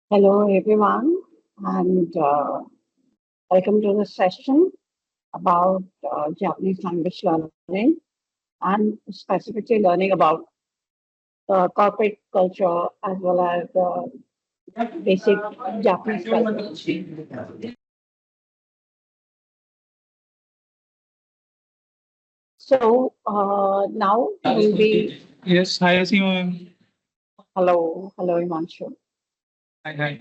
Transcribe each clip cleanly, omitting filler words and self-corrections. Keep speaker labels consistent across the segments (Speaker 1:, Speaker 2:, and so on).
Speaker 1: Hello, everyone, and welcome to the session about Japanese language learning and specifically learning about corporate culture as well as basic Japanese culture. So now we'll be
Speaker 2: Yes, hi Asima ma'am.
Speaker 1: hello, Imanshu.
Speaker 2: Hi, hi.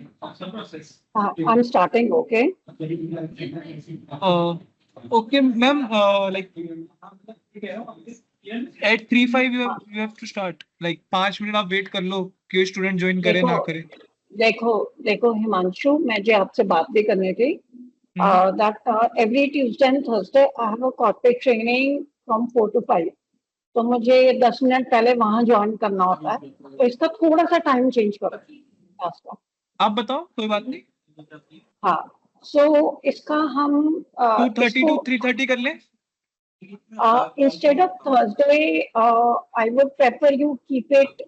Speaker 1: I'm starting, okay?
Speaker 2: Uh, okay, ma'am. At 3:05 you have to start. Like 5 minutes आप wait कर लो कि student join करे
Speaker 1: देखो
Speaker 2: ना करे.
Speaker 1: देखो देखो हिमांशु, मैं जो आपसे बात भी करनी थी
Speaker 2: हम्म.
Speaker 1: that every Tuesday and Thursday I have a corporate training from 4 to 5. तो मुझे 10 मिनट पहले वहां ज्वाइन करना होता है, तो इसका थोड़ा सा टाइम चेंज करो क्लास का।
Speaker 2: आप बताओ कोई बात नहीं.
Speaker 1: हाँ, सो इसका हम
Speaker 2: 2:30
Speaker 1: इसको
Speaker 2: to 3:30 कर लें.
Speaker 1: Instead of Thursday I would prefer you keep it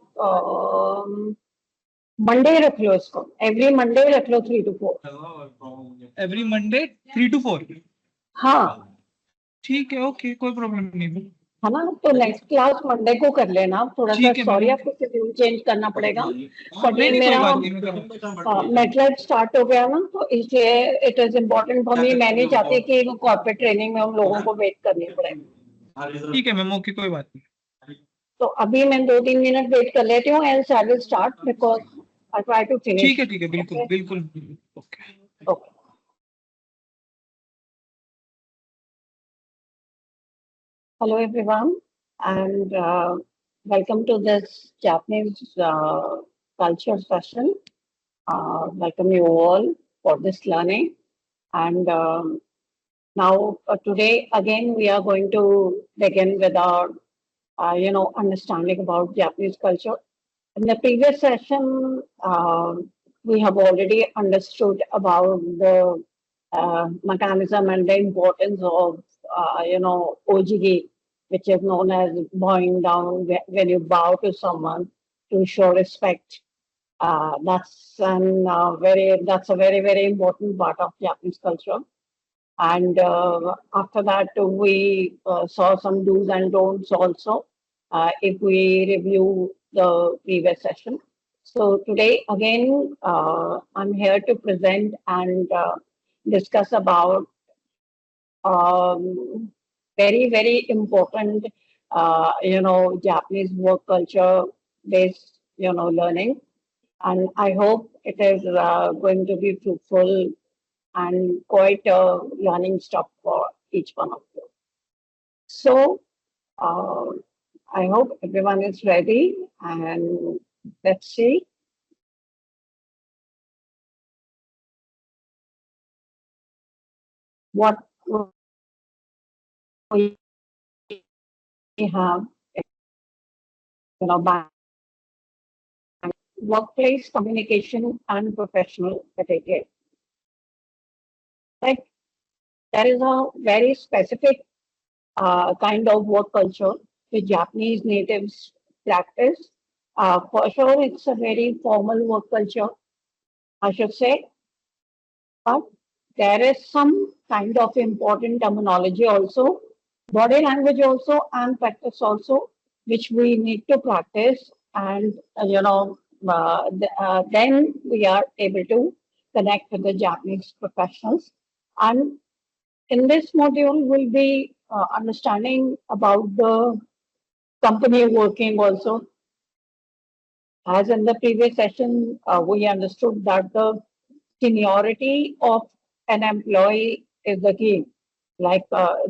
Speaker 1: Monday रख लो, इसको एवरी मंडे रख लो 3 to 4।
Speaker 2: Every Monday 3 to 4.
Speaker 1: हाँ,
Speaker 2: ठीक है, ओके, कोई प्रॉब्लम नहीं.
Speaker 1: है ना, तो नेक्स्ट क्लास मंडे को कर लेना। थोड़ा सा
Speaker 2: ठीक है
Speaker 1: सॉरी,
Speaker 2: मैम.
Speaker 1: आपको शेड्यूल चेंज करना पड़ेगा, बट
Speaker 2: नहीं
Speaker 1: ये
Speaker 2: नहीं कोई
Speaker 1: मेरा
Speaker 2: बात नहीं, मैं कर
Speaker 1: मेटलेट स्टार्ट हो गया ना, तो इसलिए it is important for me. मैं नहीं चाहती कि वो कॉर्पोरेट ट्रेनिंग में हम लोगों को वेट करनी पड़े।
Speaker 2: ठीक है मैम, ओके, कोई बात नहीं.
Speaker 1: तो अभी मैं 2-3 मिनट वेट कर लेती हूँ and I will start because I try to finish.
Speaker 2: ठीक है, बिल्कुल बिल्कुल. Okay.
Speaker 1: Okay, hello everyone, and welcome to this Japanese culture session. Welcome you all for this learning. And now today again we are going to begin with our understanding about Japanese culture. In the previous session, we have already understood about the mechanism and the importance of, OJG, which is known as bowing down when you bow to someone to show respect. That's a very important part of Japanese culture. And after that, we saw some do's and don'ts also, if we review the previous session. So today, again, I'm here to present and discuss about very important, Japanese work culture based, learning. And I hope it is going to be fruitful and quite a learning stuff for each one of you. So uh, I hope everyone is ready, and let's see what we have, back workplace communication and professional etiquette. Like there is a very specific kind of work culture the Japanese natives practice. For sure, it's a very formal work culture, I should say, but there is some kind of important terminology also, body language also, and practice also, which we need to practice. And, then we are able to connect with the Japanese professionals. And in this module, we'll be understanding about the company working also. As in the previous session, we understood that the seniority of an employee is the key. Like all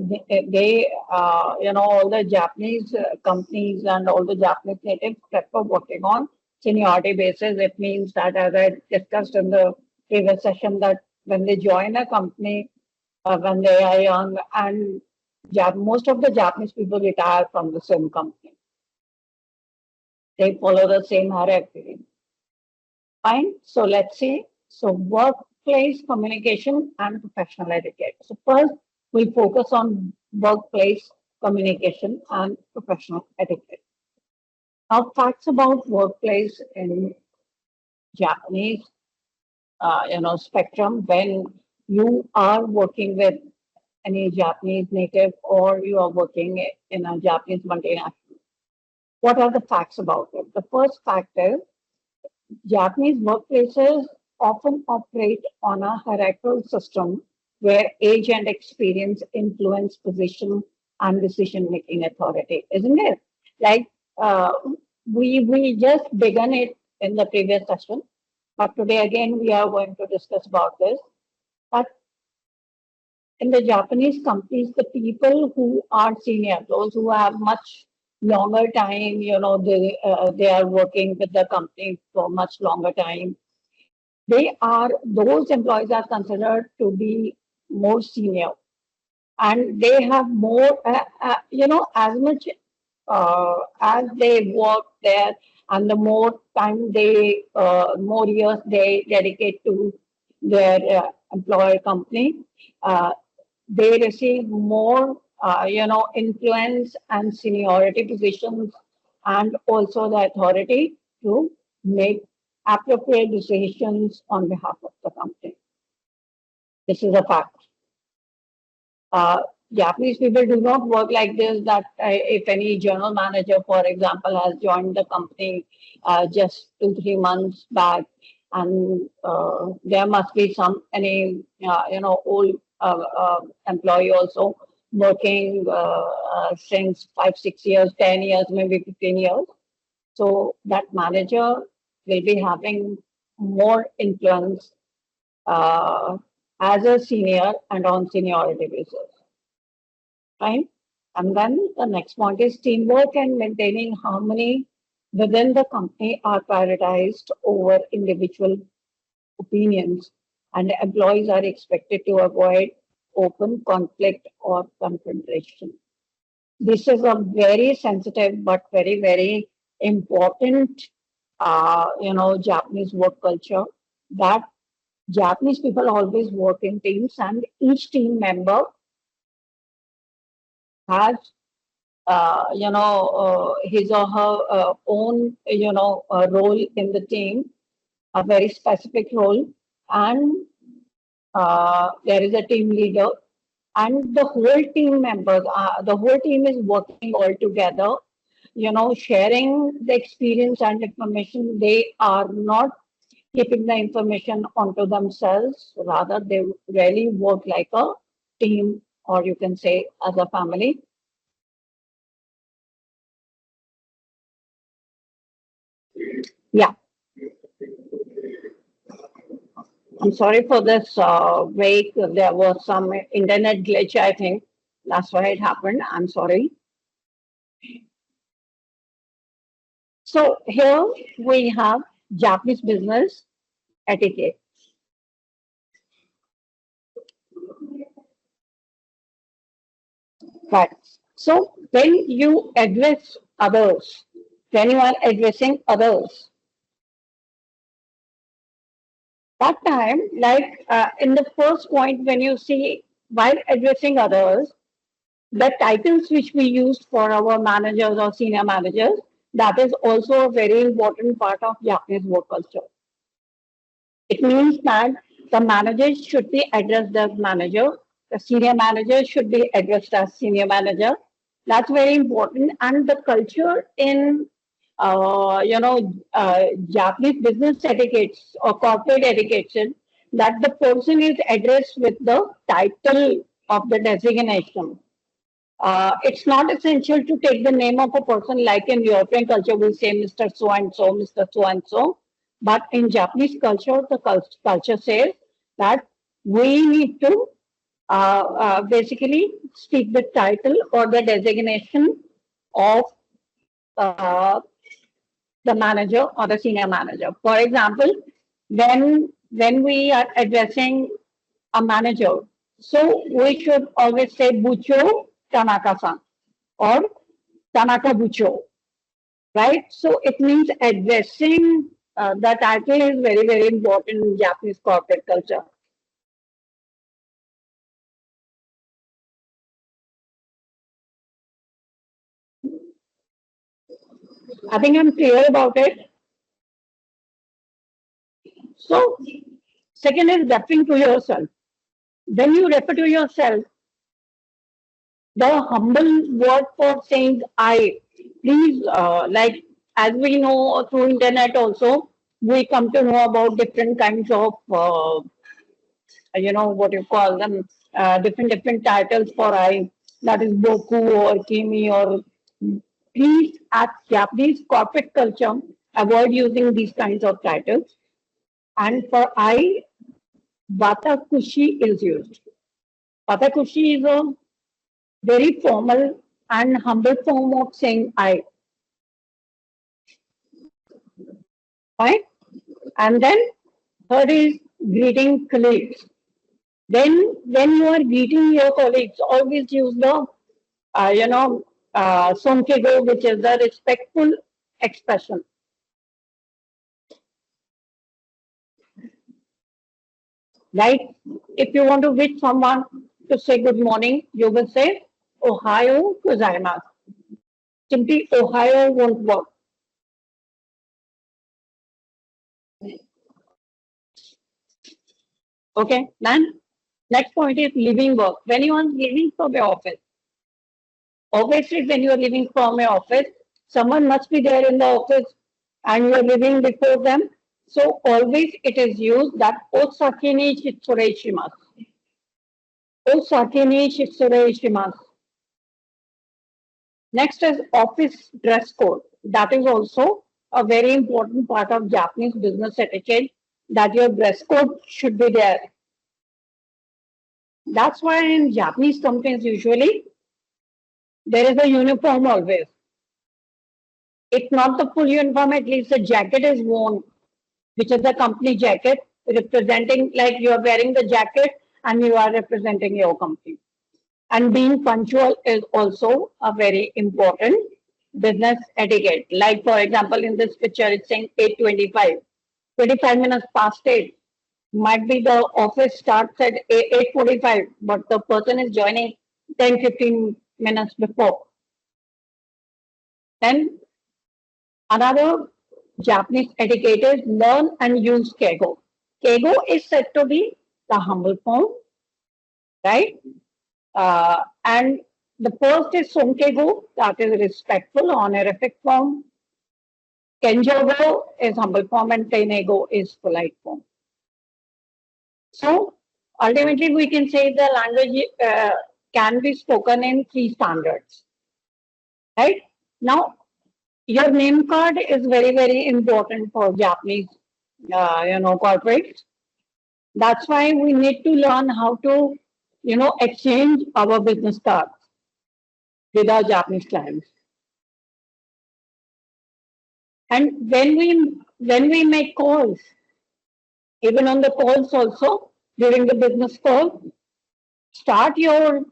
Speaker 1: the Japanese companies and all the Japanese natives prefer working on seniority basis. It means that, as I discussed in the previous session, that when they join a company, when they are young, and most of the Japanese people retire from the same company. They follow the same hierarchy. Fine. So let's see. So workplace communication and professional etiquette. So first, we'll focus on workplace communication and professional etiquette. Now, facts about workplace in Japanese. spectrum when you are working with any Japanese native or you are working in a Japanese multinational. What are the facts about it? The first fact is Japanese workplaces often operate on a hierarchical system where age and experience influence position and decision-making authority, isn't it? Like uh, we just began it in the previous session, but today again we are going to discuss about this. But in the Japanese companies, the people who are senior, those who have much longer time, they are working with the company for much longer time. Those employees are considered to be more senior, and they have more, as much as they work there, and the more time more years they dedicate to their employer company. Uh, they receive more, influence and seniority positions and also the authority to make appropriate decisions on behalf of the company. This is a fact. Uh, Japanese people do not work like this that if any general manager, for example, has joined the company just 2, 3 months back, and there must be any old employee also working since 5, 6 years, 10 years, maybe 15 years. So that manager will be having more influence uh, as a senior and on seniority basis, right? And then the next point is teamwork and maintaining harmony within the company are prioritized over individual opinions, and employees are expected to avoid open conflict or confrontation. This is a very sensitive but very, very important, Japanese work culture that Japanese people always work in teams, and each team member has, his or her own, role in the team, a very specific role, and there is a team leader, and the whole team members, the whole team is working all together, sharing the experience and information. They are not keeping the information onto themselves. Rather, they really work like a team, or you can say as a family. Yeah, I'm sorry for this break. There was some internet glitch, I think. That's why it happened. I'm sorry. So here we have Japanese business etiquette. Right. So when you address others, when you are addressing others, that time, like in the first point, when you see while addressing others, the titles which we use for our managers or senior managers, that is also a very important part of Japanese work culture. It means that the managers should be addressed as manager, the senior manager should be addressed as senior manager. That's very important. And the culture in Japanese business etiquettes or corporate etiquettes that the person is addressed with the title of the designation. It's not essential to take the name of a person like in European culture, we say Mr. So and so, Mr. So and so. But in Japanese culture, the culture says that we need to basically speak the title or the designation of uh, the manager or the senior manager. For example, when we are addressing a manager, so we should always say Bucho Tanaka-san or Tanaka Bucho, right? So it means addressing the title is very, very important in Japanese corporate culture. I think I'm clear about it. So Second is referring to yourself. When you refer to yourself, the humble word for saying I, please, like as we know through internet also, we come to know about different kinds of, what you call them, different titles for I, that is Boku or Kimi or please at Japanese corporate culture, avoid using these kinds of titles. And for I, Watakushi is used. Watakushi is a very formal and humble form of saying I. Right? And then third is greeting colleagues. Then when you are greeting your colleagues, always use the sonkego, which is the respectful expression. Like if you want to wish someone to say good morning, you will say Ohayo gozaimasu. Simply Ohio won't work. Okay, then next point is leaving work. When you are leaving from your office, obviously when you are leaving from your office, someone must be there in the office and you are leaving before them. So always it is used that Osake ni shitsure shimasu. Osake ni shitsure shimasu. Next is office dress code. That is also a very important part of Japanese business etiquette, that your dress code should be there. That's why in Japanese companies usually there is a uniform always. If not the full uniform, at least the jacket is worn, which is the company jacket, representing like you are wearing the jacket and you are representing your company. And being punctual is also a very important business etiquette. Like for example, in this picture, it's saying 8:25. 25 minutes past 8. Might be the office starts at 8:45, but the person is joining 10-15 minutes before. Then another Japanese etiquette is learn and use Keigo. Keigo is said to be the humble form, right? And the first is Sonkeigo, that is respectful, honorific form. Kenjogo is humble form and Teinego is polite form. So ultimately we can say the language can be spoken in 3 standards. Right? Now your name card is very important for Japanese corporates. That's why we need to learn how to exchange our business cards with our Japanese clients. And when we make calls, even on the calls also, during the business call, start your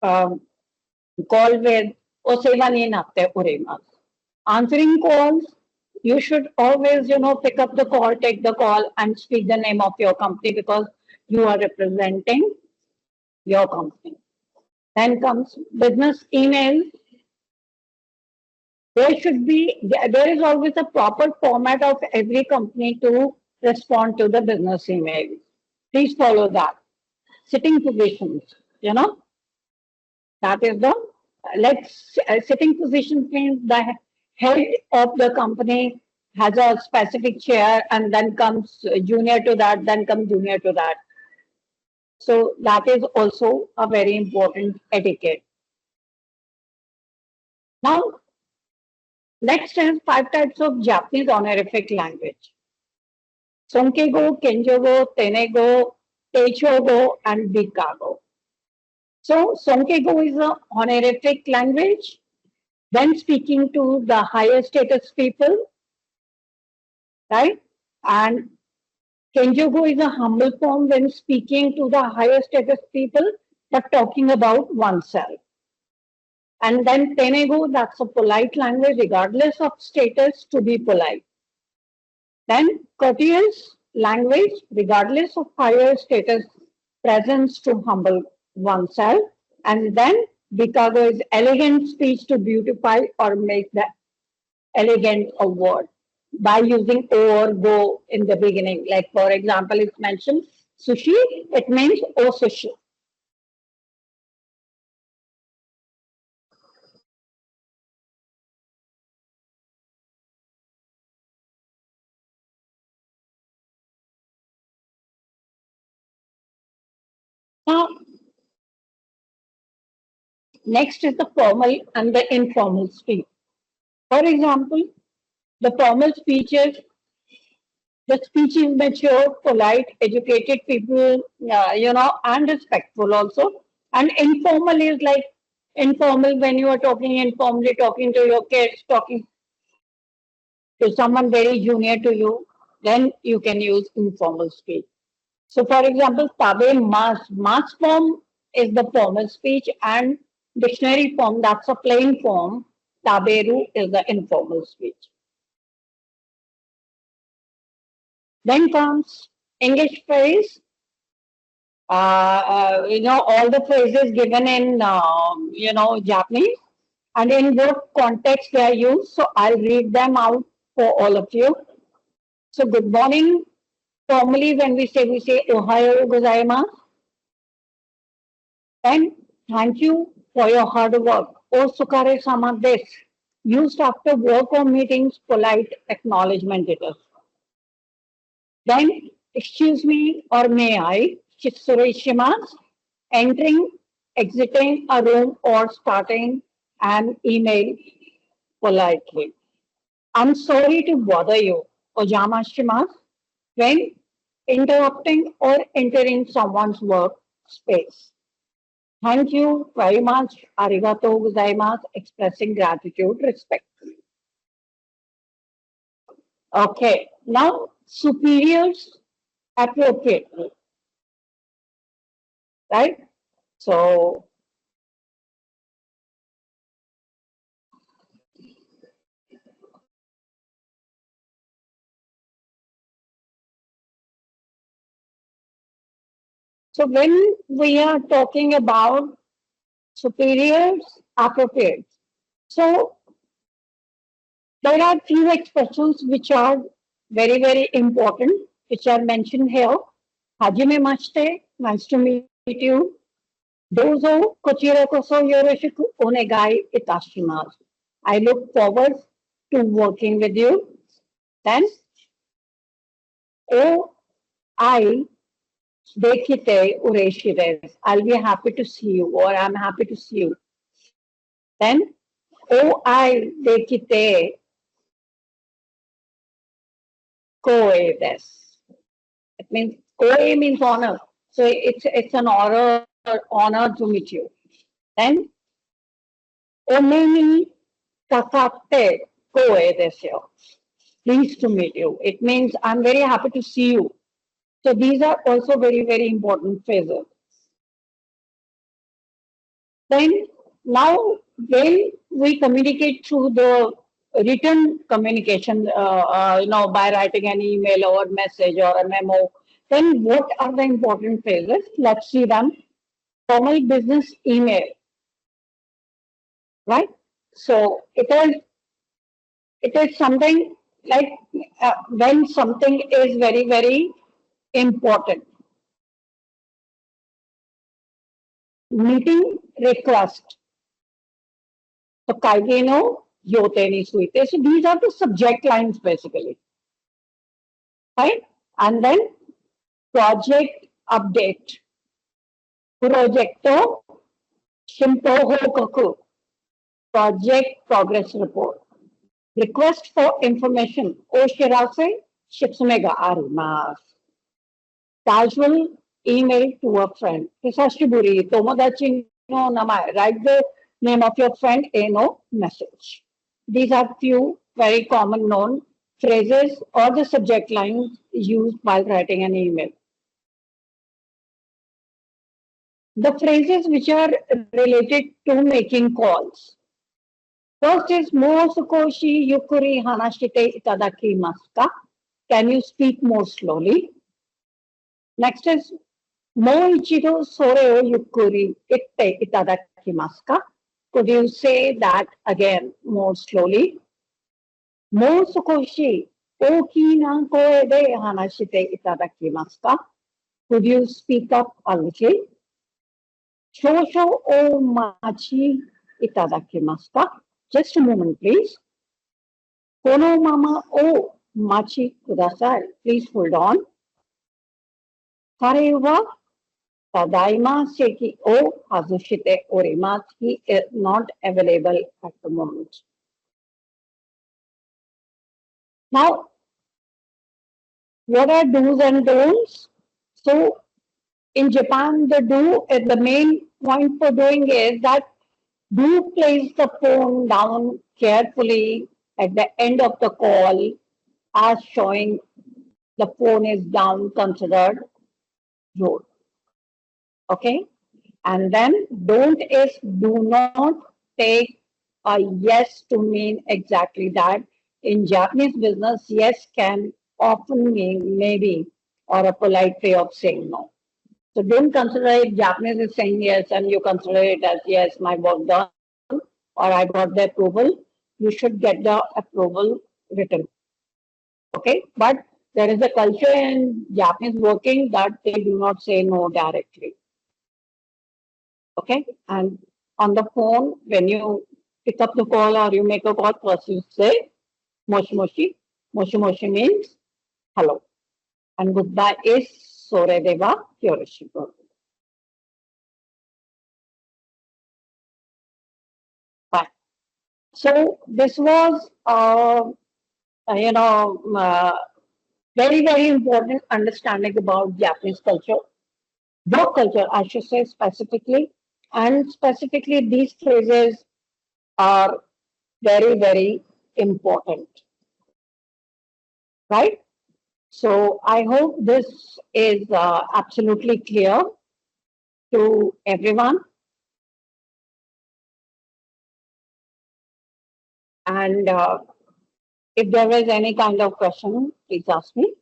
Speaker 1: call with "Oseiwa ni natte oremasu." Answering calls, you should always, pick up the call, take the call, and speak the name of your company because you are representing your company. Then comes business email. There is always a proper format of every company to respond to the business email. Please follow that. Sitting positions, that is the, sitting positions means the head of the company has a specific chair and then comes junior to that, then comes junior to that. So that is also a very important etiquette. Now, next is 5 types of Japanese honorific language. Sonkeigo, Kenjogo, Teinego, Teichogo, and Bikago. So Sonkeigo is an honorific language. When speaking to the higher status people, right? And Kenjogo is a humble form when speaking to the higher status people, but talking about oneself. And then Teinego, that's a polite language, regardless of status, to be polite. Then courteous language, regardless of higher status, presence to humble oneself. And then Bikago is elegant speech to beautify or make the elegant a word. by using o or go in the beginning. Like for example, it's mentioned sushi, it means o sushi. Now, next is the formal and the informal speech. For example, the formal speech is the speech is mature, polite, educated people, and respectful also. And informal is like informal when you are talking informally, talking to your kids, talking to someone very junior to you, then you can use informal speech. So, for example, tabe mas form is the formal speech, and dictionary form, that's a plain form. Taberu is the informal speech. Then comes English phrase. All the phrases given in, Japanese, and in what context they are used. So I'll read them out for all of you. So good morning. Formally, when we say Ohayo gozaimasu. Then thank you for your hard work. O sukare sama desu. Used after work or meetings, polite acknowledgement it is. Then, excuse me or may I, Shitsurishimasu, entering, exiting a room or starting an email politely. I'm sorry to bother you, Ojamashimasu, when interrupting or entering someone's work space. Thank you very much, Arigatou gozaimasu, expressing gratitude respectfully. Okay, now superiors appropriately, right? So, when we are talking about superiors appropriate, so there are few expressions which are very, very important, which are mentioned here. Hajime mashite, nice to meet you. Dozo kochira koso yoroshiku onegai itashimasu. I look forward to working with you. Then, oh, I dekite ureshi desu. I'll be happy to see you, or I'm happy to see you. Then, oh, I dekite koe desu. It means koe means honor. So it's an honor to meet you. Then, oneni kakatte koe desu. Pleased to meet you. It means I'm very happy to see you. So these are also very, very important phrases. Then now when we communicate through the written communication, by writing an email or message or a memo, then what are the important phrases? Let's see them. Formal business email, right? So it is something like when something is very, very important. Meeting request. So Keigo no yote ni suite. So these are the subject lines basically. Right? And then project update. Projecto shimpo hokoku. Project progress report. Request for information. O shirase shitsume ga arimasu. Casual email to a friend. Hisashiburi tomodachi no namae. Write the name of your friend in a message. These are few very common known phrases or the subject lines used while writing an email. The phrases which are related to making calls. First is mo sukoshi yukuri hanashite itadakimasu ka? Can you speak more slowly? Next is mo ichido sore o yukuri itte itadakimasu ka? Could you say that again more slowly? Mo sukoshi Oki na koe de hanashite itadakimasu ka? Could you speak up a little? Shosho o machi itadakimasu ka? Just a moment, please. Kono mama o machi kudasai. Please hold on. Kare wa tadaima seki o hazushite orimasu. He is not available at the moment. Now, what are do's and don'ts? So, in Japan, the main point for doing is that do place the phone down carefully at the end of the call, as showing the phone is down, considered rude. Okay? And then don't is do not take a yes to mean exactly that. In Japanese business, yes can often mean maybe or a polite way of saying no. So don't consider it Japanese is saying yes and you consider it as yes, my work done or I got the approval. You should get the approval written. Okay, but there is a culture in Japanese working that they do not say no directly. Okay, and on the phone, when you pick up the call or you make a call, first you say moshi moshi. Moshi moshi means hello, and goodbye is sore deva yoroshiku. Fine. So this was, you know, very important understanding about Japanese culture, work culture, I should say specifically, and specifically these phrases are very important, right? So I hope this is absolutely clear to everyone. And if there is any kind of question, please ask me.